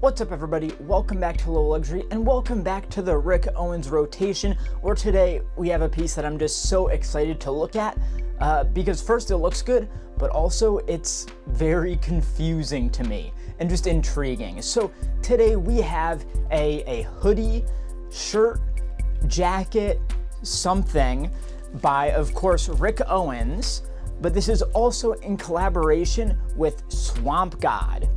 What's up, everybody? Welcome back to Low Luxury and welcome back to the Rick Owens rotation, where today we have a piece that I'm just so excited to look at because first it looks good, but also it's very confusing to me and just intriguing. So today we have a hoodie, shirt, jacket, something by, of course, Rick Owens, but this is also in collaboration with Swamp God.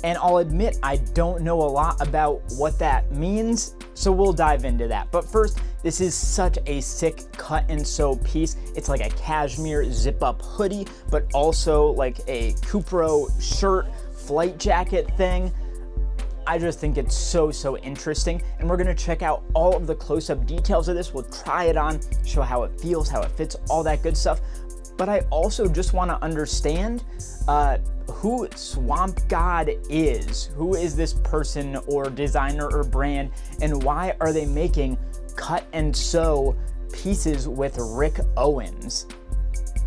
And I'll admit, I don't know a lot about what that means, so we'll dive into that. But first, this is such a sick cut and sew piece. It's like a cashmere zip-up hoodie, but also like a Cupro shirt, flight jacket thing. I just think it's so interesting, and we're gonna check out all of the close-up details of this. We'll try it on, show how it feels, how it fits, all that good stuff. But I also just wanna understand who Swamp God is. Who is this person or designer or brand, and why are they making cut and sew pieces with Rick Owens?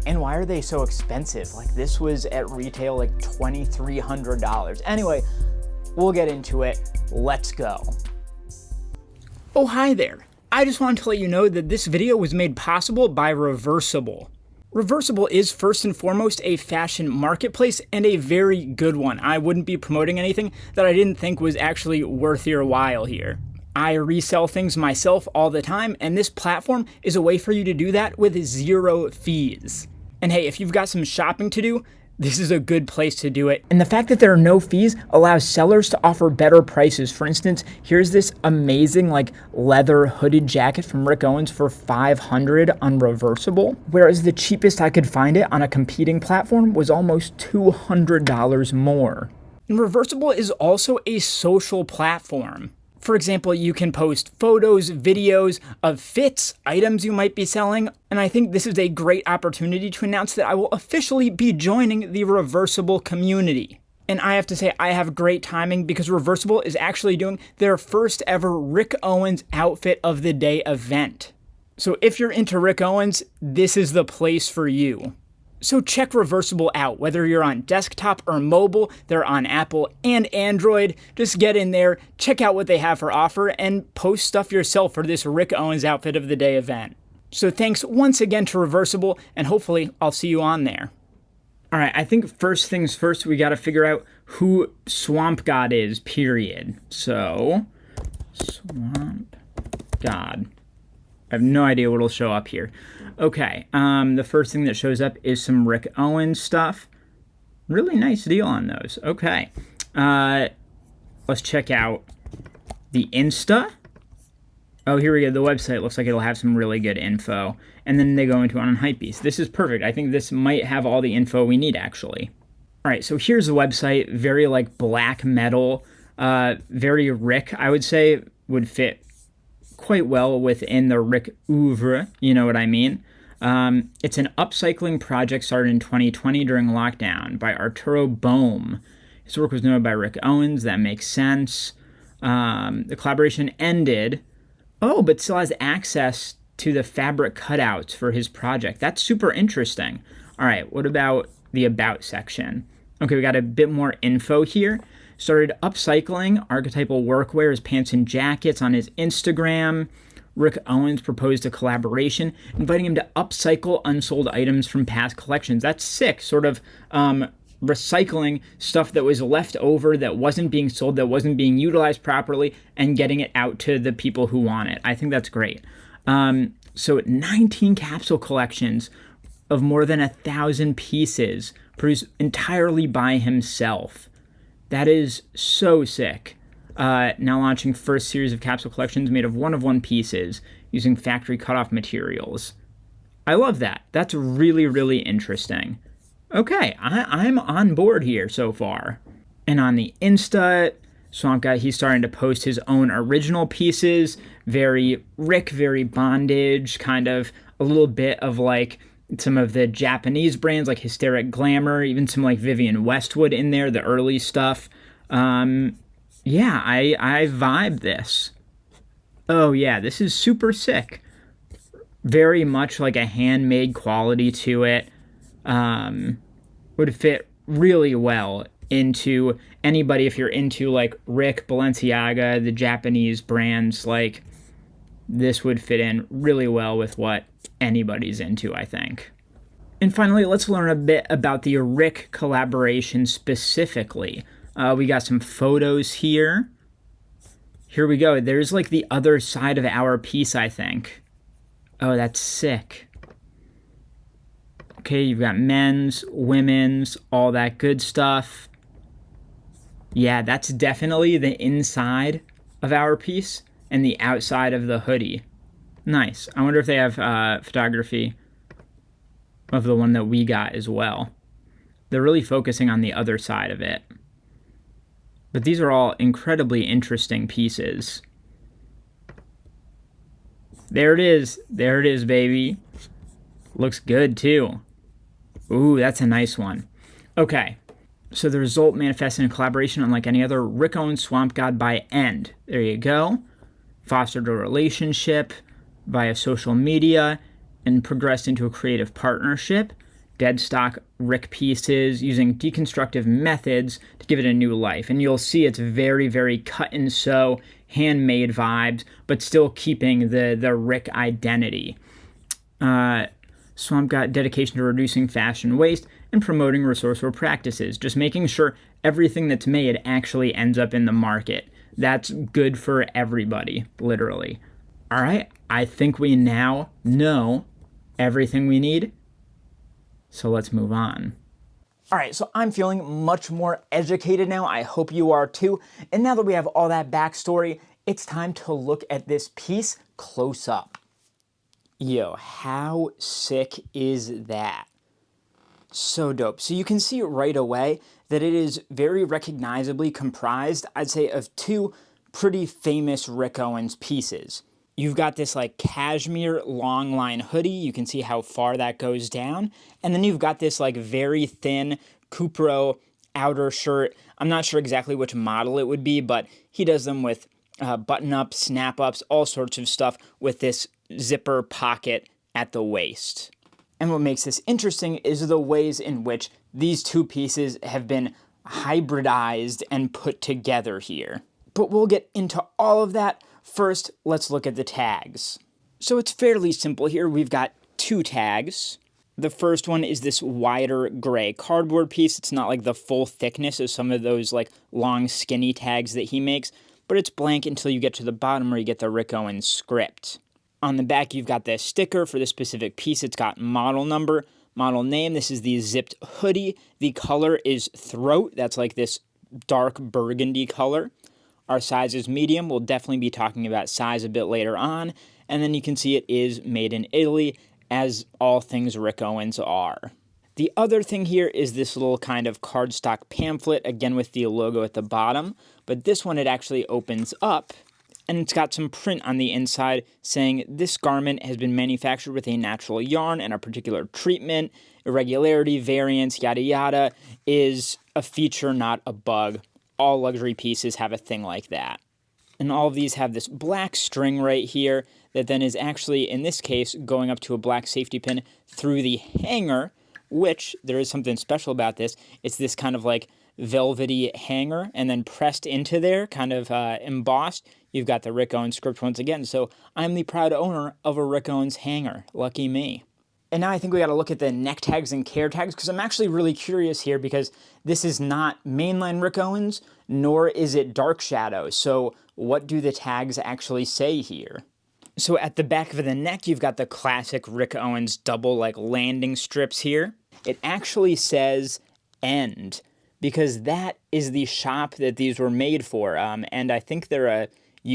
And why are they so expensive? Like, this was at retail like $2,300. Anyway, we'll get into it. Let's go. Oh, hi there. I just wanted to let you know that this video was made possible by Reversible. Reversible is first and foremost a fashion marketplace, and a very good one. I wouldn't be promoting anything that I didn't think was actually worth your while here. I resell things myself all the time, and this platform is a way for you to do that with zero fees. And hey, if you've got some shopping to do, this is a good place to do it. And the fact that there are no fees allows sellers to offer better prices. For instance, here's this amazing like leather hooded jacket from Rick Owens for $500 on Reversible, whereas the cheapest I could find it on a competing platform was almost $200 more. And Reversible is also a social platform. For example, you can post photos, videos of fits, items you might be selling, and I think this is a great opportunity to announce that I will officially be joining the Reversible community. And I have to say, I have great timing because Reversible is actually doing their first ever Rick Owens Outfit of the Day event. So if you're into Rick Owens, this is the place for you. So check Reversible out, whether you're on desktop or mobile. They're on Apple and Android. Just get in there, check out what they have for offer, and post stuff yourself for this Rick Owens Outfit of the Day event. So thanks once again to Reversible, and hopefully I'll see you on there. All right, I think first things first, we got to figure out who Swamp God is, period. So, Swamp God. I have no idea what will show up here. Okay, the first thing that shows up is some Rick Owens stuff. Really nice deal on those. Okay, let's check out the Insta. Oh, here we go. The website looks like it'll have some really good info. And then they go into on Hypebeast. This is perfect. I think this might have all the info we need, actually. All right, so here's the website. Very, like, black metal. Very Rick, I would say, would fit quite well within the Rick oeuvre, you know what I mean? It's an upcycling project started in 2020 during lockdown by Arturo Bohm. His work was noted by Rick Owens. That makes sense. The collaboration ended. Oh, but still has access to the fabric cutouts for his project. That's super interesting. All right, what about the About section? Okay, we got a bit more info here. Started upcycling archetypal workwear as pants and jackets on his Instagram. Rick Owens proposed a collaboration, inviting him to upcycle unsold items from past collections. That's sick, sort of recycling stuff that was left over, that wasn't being sold, that wasn't being utilized properly, and getting it out to the people who want it. I think that's great. So 19 capsule collections of more than 1,000 pieces produced entirely by himself. That is so sick. Now launching first series of capsule collections made of one-of-one pieces using factory cut-off materials. I love that. That's really interesting. Okay, I'm on board here so far. And on the Insta, Swamp God, he's starting to post his own original pieces. Very Rick, very bondage, kind of a little bit of like some of the Japanese brands like Hysteric Glamour, even some like Vivienne Westwood in there, the early stuff. Yeah, I vibe this. Oh yeah, this is super sick. Very much like a handmade quality to it. Would fit really well into anybody, if you're into like Rick, Balenciaga, the Japanese brands, like this would fit in really well with what anybody's into, I think. And finally, let's learn a bit about the Rick collaboration specifically. We got some photos here. Here we go. There's like the other side of our piece, I think. Oh, that's sick. Okay, you've got men's, women's, all that good stuff. Yeah, that's definitely the inside of our piece and the outside of the hoodie. Nice. I wonder if they have photography of the one that we got as well. They're really focusing on the other side of it. But these are all incredibly interesting pieces. There it is. There it is, baby. Looks good, too. Ooh, that's a nice one. Okay. So the result manifested in collaboration unlike any other. Rick Owens Swamp God by End. There you go. Fostered a relationship via social media and progressed into a creative partnership. Dead stock Rick pieces using deconstructive methods to give it a new life. And you'll see it's very, very cut and sew, handmade vibes, but still keeping the Rick identity. Swamp God dedication to reducing fashion waste and promoting resourceful practices. Just making sure everything that's made actually ends up in the market. That's good for everybody, literally. All right, I think we now know everything we need, so let's move on. All right, so I'm feeling much more educated now. I hope you are too. And now that we have all that backstory, it's time to look at this piece close up. Yo, how sick is that? So dope. So you can see right away that it is very recognizably comprised, I'd say, of two pretty famous Rick Owens pieces. You've got this like cashmere long line hoodie. You can see how far that goes down. And then you've got this like very thin Cupro outer shirt. I'm not sure exactly which model it would be, but he does them with button-ups, snap-ups, all sorts of stuff with this zipper pocket at the waist. And what makes this interesting is the ways in which these two pieces have been hybridized and put together here. But we'll get into all of that. First, let's look at the tags. So it's fairly simple here. We've got two tags. The first one is this wider gray cardboard piece. It's not like the full thickness of some of those like long skinny tags that he makes, but it's blank until you get to the bottom where you get the Rick Owens script. On the back, you've got the sticker for the specific piece. It's got model number, model name. This is the zipped hoodie. The color is throat. That's like this dark burgundy color. Our size is medium. We'll definitely be talking about size a bit later on. And then you can see it is made in Italy, as all things Rick Owens are. The other thing here is this little kind of cardstock pamphlet, again with the logo at the bottom. But this one, it actually opens up, and it's got some print on the inside saying this garment has been manufactured with a natural yarn and a particular treatment. Irregularity, variance, yada yada, is a feature, not a bug. All luxury pieces have a thing like that. And all of these have this black string right here that then is actually, in this case, going up to a black safety pin through the hanger, which there is something special about this. It's this kind of like velvety hanger, and then pressed into there, kind of embossed, you've got the Rick Owens script once again. So I'm the proud owner of a Rick Owens hanger. Lucky me. And now I think we got to look at the neck tags and care tags, because I'm actually really curious here, because this is not mainline Rick Owens, nor is it Dark Shadow. So what do the tags actually say here? So at the back of the neck, you've got the classic Rick Owens double like landing strips here. It actually says End, because that is the shop that these were made for. And I think they're a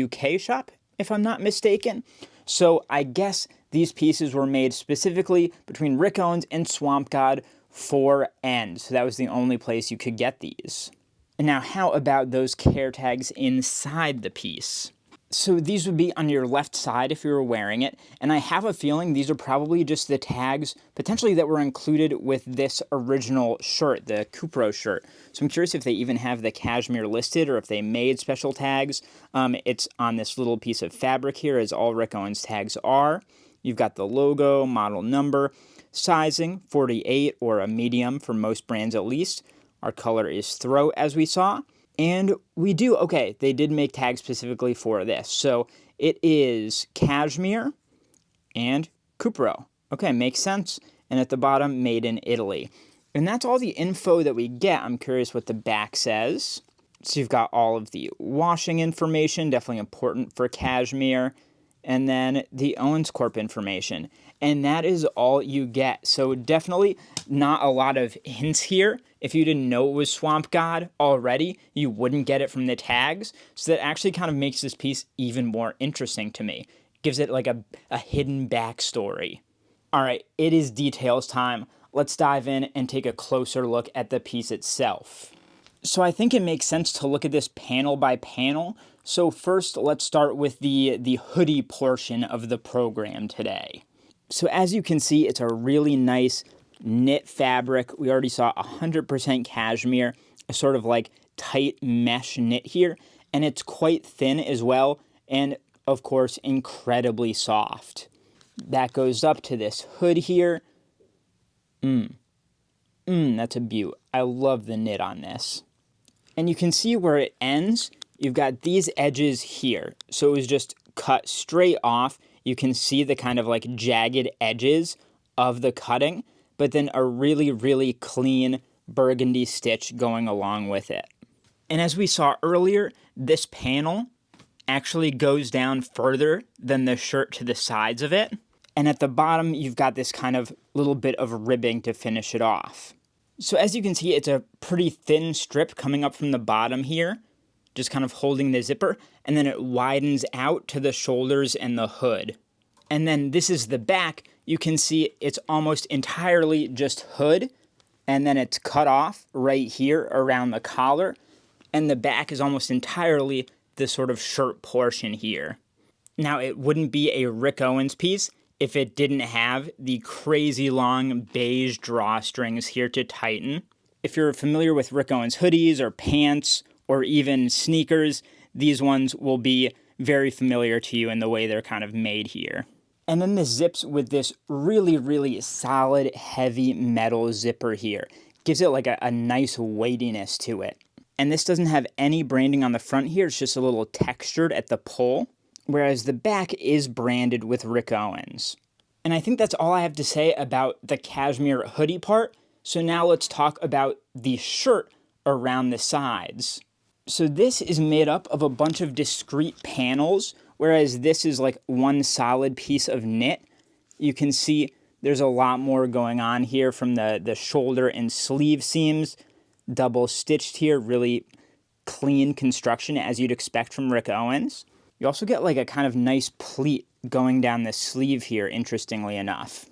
UK shop, if I'm not mistaken. So I guess these pieces were made specifically between Rick Owens and Swamp God for End. So that was the only place you could get these. And now how about those care tags inside the piece? So these would be on your left side if you were wearing it, and I have a feeling these are probably just the tags potentially that were included with this original shirt, the Cupro shirt. So I'm curious if they even have the cashmere listed or if they made special tags. It's on this little piece of fabric here, as all Rick Owens tags are. You've got the logo, model number, sizing, 48 or a medium for most brands at least. Our color is throat, as we saw. And we do, okay, they did make tags specifically for this. So it is cashmere and cupro. Okay, makes sense. And at the bottom, made in Italy. And that's all the info that we get. I'm curious what the back says. So you've got all of the washing information, definitely important for cashmere. And then the Owens Corp information. And that is all you get. So definitely not a lot of hints here. If you didn't know it was Swamp God already, you wouldn't get it from the tags. So that actually kind of makes this piece even more interesting to me. Gives it like a hidden backstory. All right, it is details time. Let's dive in and take a closer look at the piece itself. So I think it makes sense to look at this panel by panel. So first, let's start with the hoodie portion of the program today. So as you can see, it's a really nice knit fabric. We already saw 100% cashmere, a sort of like tight mesh knit here, and it's quite thin as well, and of course, incredibly soft. That goes up to this hood here. That's a beaut. I love the knit on this. And you can see where it ends. You've got these edges here. So it was just cut straight off. You can see the kind of like jagged edges of the cutting, but then a really, really clean burgundy stitch going along with it. And as we saw earlier, this panel actually goes down further than the shirt to the sides of it. And at the bottom, you've got this kind of little bit of ribbing to finish it off. So as you can see, it's a pretty thin strip coming up from the bottom here, just kind of holding the zipper, and then it widens out to the shoulders and the hood. And then this is the back. You can see it's almost entirely just hood, and then it's cut off right here around the collar, and the back is almost entirely the sort of shirt portion here. Now, it wouldn't be a Rick Owens piece if it didn't have the crazy long beige drawstrings here to tighten. If you're familiar with Rick Owens hoodies or pants or even sneakers, these ones will be very familiar to you in the way they're kind of made here. And then the zips with this really, really solid, heavy metal zipper here. Gives it like a nice weightiness to it. And this doesn't have any branding on the front here. It's just a little textured at the pull. Whereas the back is branded with Rick Owens. And I think that's all I have to say about the cashmere hoodie part. So now let's talk about the shirt around the sides. So this is made up of a bunch of discrete panels, whereas this is like one solid piece of knit. You can see there's a lot more going on here from the shoulder and sleeve seams. Double stitched here, really clean construction as you'd expect from Rick Owens. You also get like a kind of nice pleat going down the sleeve here, interestingly enough.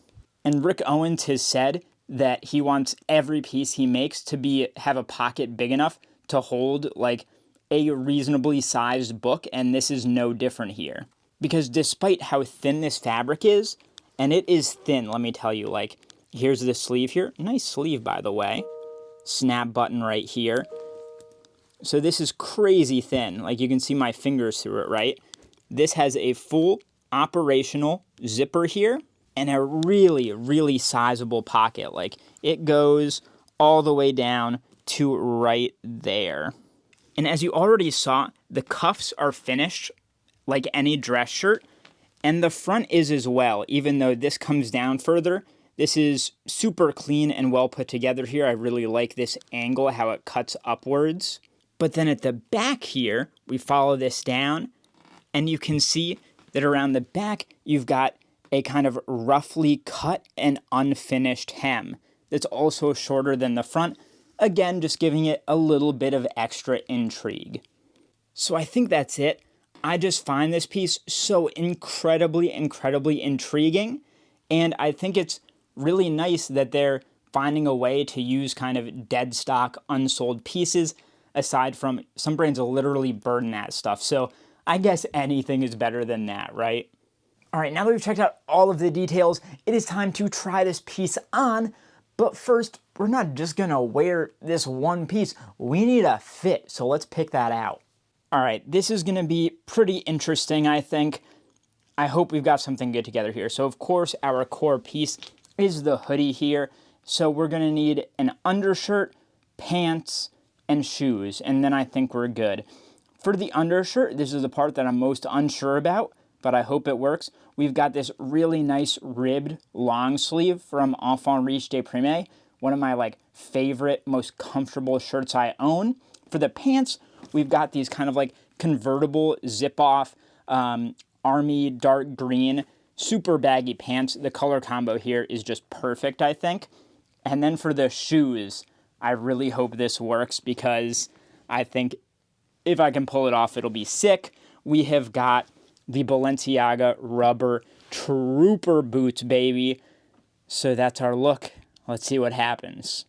And Rick Owens has said that he wants every piece he makes to have a pocket big enough to hold like a reasonably sized book, and this is no different here. Because despite how thin this fabric is, and it is thin, let me tell you, like, here's the sleeve here. Nice sleeve, by the way. Snap button right here. So this is crazy thin. Like, you can see my fingers through it, right? This has a full operational zipper here and a really, really sizable pocket. Like, it goes all the way down to right there. And as you already saw, the cuffs are finished like any dress shirt, and the front is as well, even though this comes down further. This is super clean and well put together here. I really like this angle, how it cuts upwards. But then at the back here, we follow this down, and you can see that around the back, you've got a kind of roughly cut and unfinished hem that's also shorter than the front, again, just giving it a little bit of extra intrigue. So I think that's it. I just find this piece so incredibly, incredibly intriguing, and I think it's really nice that they're finding a way to use kind of dead stock, unsold pieces, aside from some brands will literally burn that stuff. So I guess anything is better than that, right? All right, now that we've checked out all of the details, it is time to try this piece on. But first, we're not just gonna wear this one piece. We need a fit, so let's pick that out. All right, this is gonna be pretty interesting, I think. I hope we've got something good together here. So of course, our core piece is the hoodie here. So we're gonna need an undershirt pants, and shoes, and then I think we're good. For the undershirt, this is the part that I'm most unsure about, but I hope it works. We've got this really nice ribbed long sleeve from Enfant Riche de Prime, one of my favorite, most comfortable shirts I own. For the pants, we've got these kind of convertible zip-off army dark green, super baggy pants. The color combo here is just perfect, I think. And then for the shoes, I really hope this works because I think if I can pull it off, it'll be sick. We have got the Balenciaga rubber trooper boots, baby. So that's our look. Let's see what happens.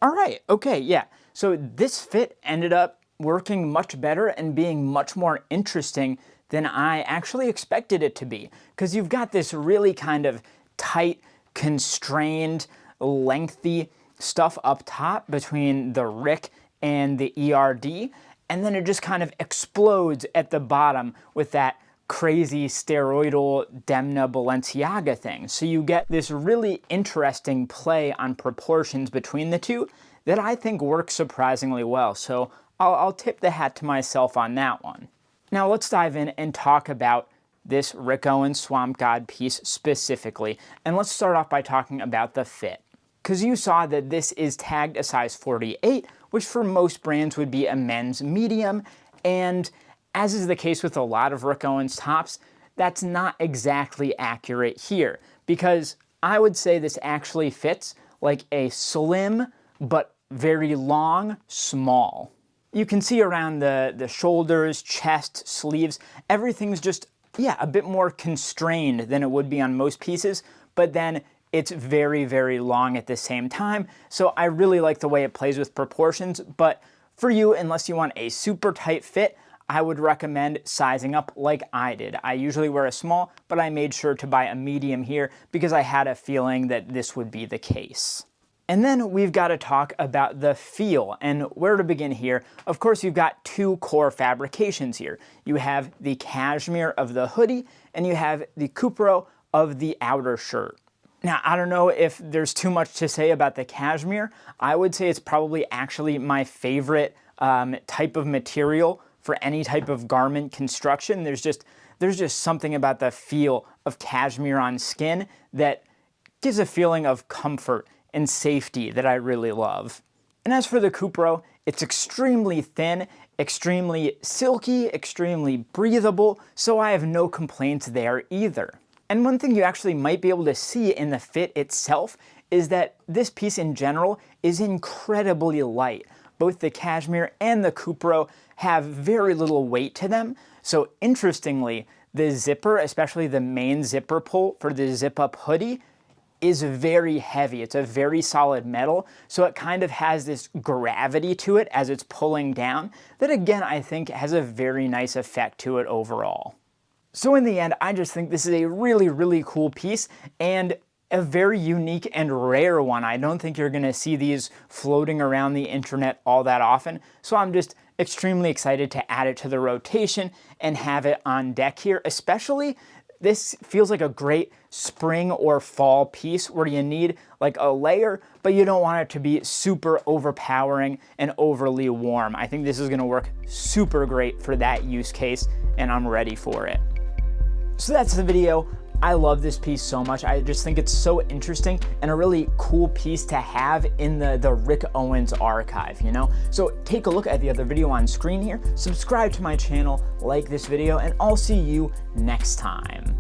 All right, okay, yeah. So this fit ended up working much better and being much more interesting than I actually expected it to be. Because you've got this really kind of tight, constrained, lengthy stuff up top between the Rick and the ERD, and then it just kind of explodes at the bottom with that crazy steroidal Demna Balenciaga thing. So you get this really interesting play on proportions between the two that I think works surprisingly well. So I'll tip the hat to myself on that one. Now let's dive in and talk about this Rick Owens Swamp God piece specifically. And let's start off by talking about the fit. Because you saw that this is tagged a size 48, which for most brands would be a men's medium. And as is the case with a lot of Rick Owens tops, that's not exactly accurate here. Because I would say this actually fits like a slim but very long small. You can see around the shoulders, chest, sleeves, everything's just, yeah, a bit more constrained than it would be on most pieces, but then it's very, very long at the same time. So I really like the way it plays with proportions, but for you, unless you want a super tight fit, I would recommend sizing up like I did. I usually wear a small, but I made sure to buy a medium here because I had a feeling that this would be the case. And then we've got to talk about the feel and where to begin here. Of course, you've got two core fabrications here. You have the cashmere of the hoodie and you have the Cupro of the outer shirt. Now, I don't know if there's too much to say about the cashmere. I would say it's probably actually my favorite type of material for any type of garment construction. There's just something about the feel of cashmere on skin that gives a feeling of comfort and safety that I really love. And as for the Cupro, it's extremely thin, extremely silky, extremely breathable, so I have no complaints there either. And one thing you actually might be able to see in the fit itself is that this piece in general is incredibly light. Both the cashmere and the Cupro have very little weight to them. So interestingly, the zipper, especially the main zipper pull for the zip-up hoodie, is very heavy. It's a very solid metal, so it kind of has this gravity to it as it's pulling down that, again, I think has a very nice effect to it overall. So in the end, I just think this is a really, really cool piece and a very unique and rare one. I don't think you're gonna see these floating around the internet all that often, so I'm just extremely excited to add it to the rotation and have it on deck here. Especially, this feels like a great spring or fall piece where you need like a layer, but you don't want it to be super overpowering and overly warm. I think this is gonna work super great for that use case, and I'm ready for it. So that's the video. I love this piece so much. I just think it's so interesting and a really cool piece to have in the Rick Owens archive, you know? So take a look at the other video on screen here, subscribe to my channel, like this video, and I'll see you next time.